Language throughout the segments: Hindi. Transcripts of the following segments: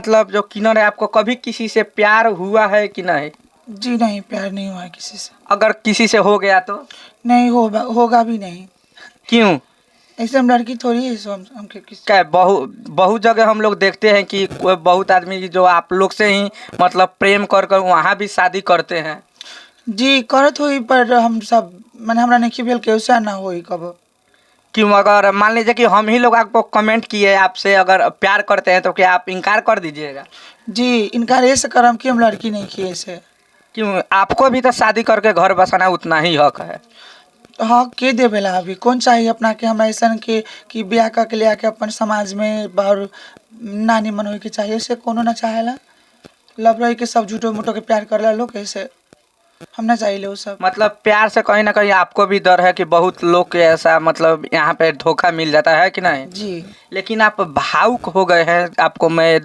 मतलब जो किन्नर है, आपको कभी किसी से प्यार हुआ है कि नहीं? जी नहीं, प्यार नहीं हुआ है किसी से। अगर किसी से हो गया तो नहीं होगा भी नहीं। क्यों? ऐसे हम लड़की थोड़ी है, सो हम किसी। क्या बहुत जगह हम लोग देखते हैं कि बहुत आदमी जो आप लोग से ही मतलब प्रेम कर कर वहाँ भी शादी करते हैं। जी करत हुई, पर हम सब मैंने हमरा नहीं भेल के उससे ना होई कब। क्यों? अगर मान लीजिए कि हम ही लोग आपको कमेंट किए आपसे अगर प्यार करते हैं तो क्या आप इनकार कर दीजिएगा? जी इनकार ऐसे करम कि हम लड़की नहीं किए से। क्यों? आपको भी तो शादी करके घर बसाना उतना ही हक है। हाँ के देवेला अभी कौन चाहिए अपना के हम ऐसा के कि ब्याह करके ले आके अपन समाज में और नानी मन होई के चाहिए से कोनो ना चाहेला। लव रही के सब झूठो मूठो के प्यार करला लोग कैसे हम ना चाहिए वो सब। मतलब प्यार से कहीं ना कहीं आपको भी डर है कि बहुत लोग के ऐसा मतलब यहाँ पे धोखा मिल जाता है कि नहीं? जी लेकिन आप भावुक हो गए हैं। आपको मैं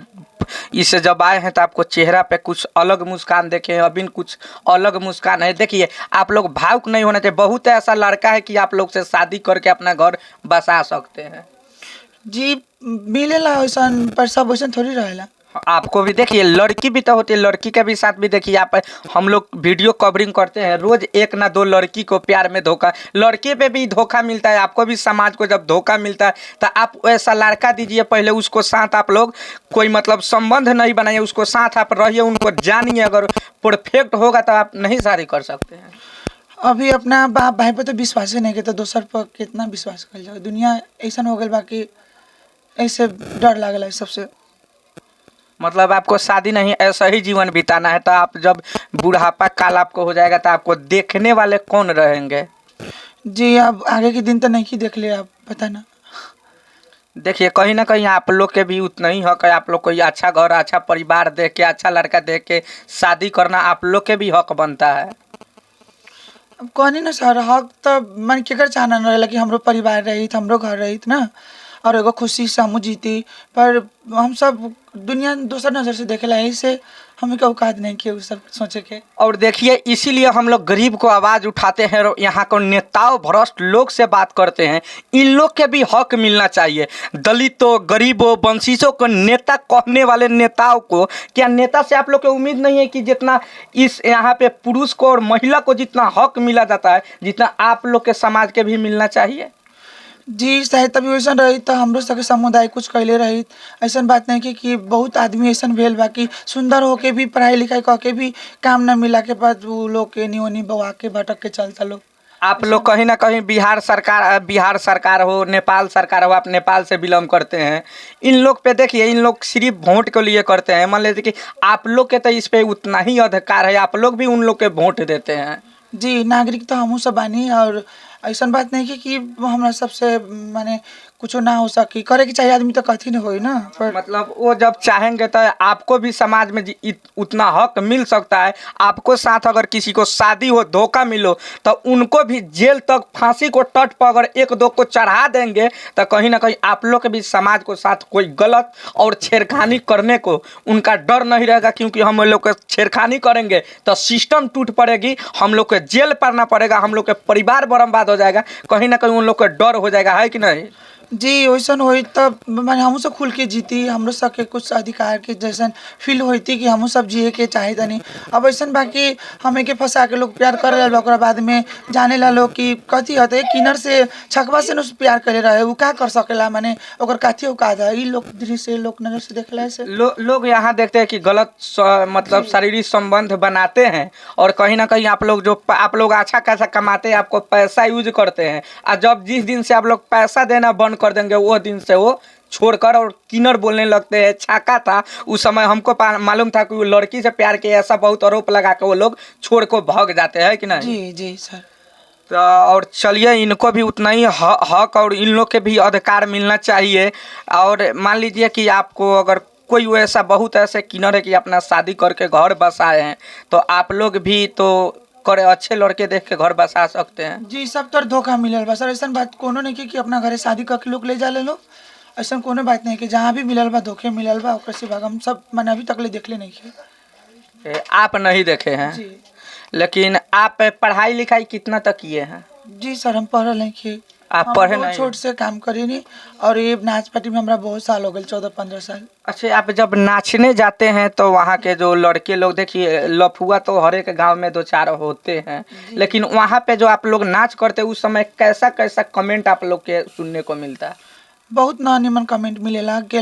इससे जब आए हैं तो आपको चेहरा पे कुछ अलग मुस्कान देखे हैं, अभी कुछ अलग मुस्कान है। देखिए, आप लोग भावुक नहीं होना चाहिए। बहुत ऐसा लड़का है कि आप लोग से शादी करके अपना घर बसा सकते हैं। जी मिलेला वैसा, पर सब वैसा थोड़ी रहेला। आपको भी देखिए, लड़की भी तो होती है, लड़की के भी साथ भी देखिए आप। हम लोग वीडियो कवरिंग करते हैं रोज, एक ना दो लड़की को प्यार में धोखा, लड़के पे भी धोखा मिलता है। आपको भी समाज को जब धोखा मिलता है तो आप ऐसा लड़का दीजिए पहले, उसको साथ आप लोग कोई मतलब संबंध नहीं बनाइए, उसको साथ आप रहिए, उनको जानिए। अगर परफेक्ट होगा तो आप नहीं शादी कर सकते हैं। अभी अपना बाप भाई पे तो विश्वास ही नहीं के तो दोसर पर कितना विश्वास कर जाओ। दुनिया ऐसा हो गई बाकी ऐसे डर लागल है सबसे। मतलब आपको शादी नहीं, ऐसा ही जीवन बिताना है। तो आप जब बुढ़ापा काल आपको हो जाएगा तो आपको देखने वाले कौन रहेंगे? जी अब आगे के दिन तो नहीं देख ले, आप पता ना। देखिए, कहीं ना कहीं आप लोग के भी उतना ही हक है। आप लोग को ये अच्छा घर, अच्छा परिवार देख के, अच्छा लड़का देख के शादी करना आप लोग के भी हक बनता है। अब कहनी ना सर, हक तो मन केकर चाहना न रहेला कि हमरो परिवार रहित, हमरो घर रहित ना, और एगो खुशी से हमहूँ जीती। पर हम सब दुनिया दोसर नज़र से देखेला, यही से हमें का औकात नहीं किए वो सब सोचे के। और देखिए, इसीलिए हम लोग गरीब को आवाज़ उठाते हैं और यहाँ को नेताओं भ्रष्ट लोग से बात करते हैं। इन लोग के भी हक मिलना चाहिए। दलितों, गरीबों, वंचितों को नेता कहने वाले नेताओं को, क्या नेता से आप लोग को उम्मीद नहीं है कि जितना इस यहाँ पे पुरुष को और महिला को जितना हक मिला जाता है, जितना आप लोग के समाज के भी मिलना चाहिए? जी शायद तभी वैसा रही तो हमरो सबके समुदाय कुछ कैले रही। ऐसा बात नहीं कि बहुत आदमी ऐसा भेल बा कि सुंदर होके भी पढ़ाई लिखाई कह के भी काम न मिला के बाद वो लोग के नियोनी बवा के भटक के चलता लोग। आप लोग कहीं ना कहीं बिहार सरकार हो, नेपाल सरकार हो, आप नेपाल से बिलोंग करते हैं। इन लोग पे देखिए, इन लोग सिर्फ वोट के लिए करते हैं। मान लीजिए कि आप लोग के तो इस पे उतना ही अधिकार है, आप लोग भी उन लोग के वोट देते हैं। जी नागरिक तो हमहू सब बानी, और ऐसा बात नहीं कि हमरा सबसे माने कुछ ना हो सकी, करे के चाहिए आदमी तो कथी न होई ना। पर मतलब वो जब चाहेंगे तो आपको भी समाज में उतना हक मिल सकता है। आपको साथ अगर किसी को शादी हो, धोखा मिलो, तो उनको भी जेल तक, फांसी को तट पर अगर एक दो को चढ़ा देंगे तो कहीं ना कहीं आप लोग के भी समाज को साथ कोई गलत और छेड़खानी करने को उनका डर नहीं रहेगा। क्योंकि हम लोग के छेड़खानी करेंगे तो सिस्टम टूट पड़ेगी, हम लोग के जेल पड़ना पड़ेगा, हम लोग के परिवार बर्बाद हो जाएगा। कहीं ना कहीं उन लोग का डर हो जाएगा, है कि नहीं? जी वैसा होई तब माने हमहू सब खुल के जीती, हमरो सबके कुछ अधिकार के जैसन फील होती कि हमहू सब जिए के चाहे तनी। अब ऐसा बाकी हमें के फंसा के लोग प्यार करे ला, ओकरा बाद में जाने ला लोग कि कथी होते किनर से छकवा से न प्यार करे रहे, वो का कर सकेला, माने ओकर काथी औकात है। ई लोग दृश्य लोग नजर से देखला से लोग यहाँ देखते हैं कि गलत मतलब जी शारीरिक संबंध बनाते हैं। और कहीं ना कहीं आप लोग आप लोग अच्छा खासा कमाते हैं, आपको पैसा यूज करते हैं। और जब जिस दिन से आप लोग पैसा देना बंद कर देंगे, वो दिन से वो छोड़कर और किन्नर बोलने लगते हैं। छाका था उस समय, हमको मालूम था कि वो लड़की से प्यार किया, ऐसा बहुत आरोप लगा के वो लोग छोड़ को भाग जाते हैं कि नहीं? जी जी सर। तो और चलिए, इनको भी उतना ही हक और इन लोग के भी अधिकार मिलना चाहिए। और मान लीजिए कि आपको अगर कोई ऐसा, बहुत ऐसे किन्नर है कि अपना शादी करके घर बसाए हैं, तो आप लोग भी तो करे अच्छे लड़के देख के घर बसा सकते हैं। जी सब तर धोखा मिलल बा सर, ऐसा बात कोनो नहीं कि अपना घरे शादी करके लोग ले जा ले लो। ऐसा कोनो बात नहीं कि जहाँ भी मिलल बा धोखे मिलल बा, ओकर सिवा हम सब मैंने अभी तक ले देखले नहीं किया। आप नहीं देखे हैं? जी लेकिन आप पढ़ाई लिखाई कितना तक किए हैं? जी सर हम पढ़ल नहीं किए। आप हम पढ़े बहुत नहीं? छोट से काम करीनी और ये नाच पार्टी में हमरा बहुत साल हो गए, 14-15 साल। अच्छा, आप जब नाचने जाते हैं तो वहाँ के जो लड़के लोग, देखिए लफुआ तो हर एक गांव में दो चार होते हैं, लेकिन वहाँ पे जो आप लोग नाच करते हैं उस समय कैसा कैसा कमेंट आप लोग के सुनने को मिलता है? बहुत ना निमन कमेंट मिलेला के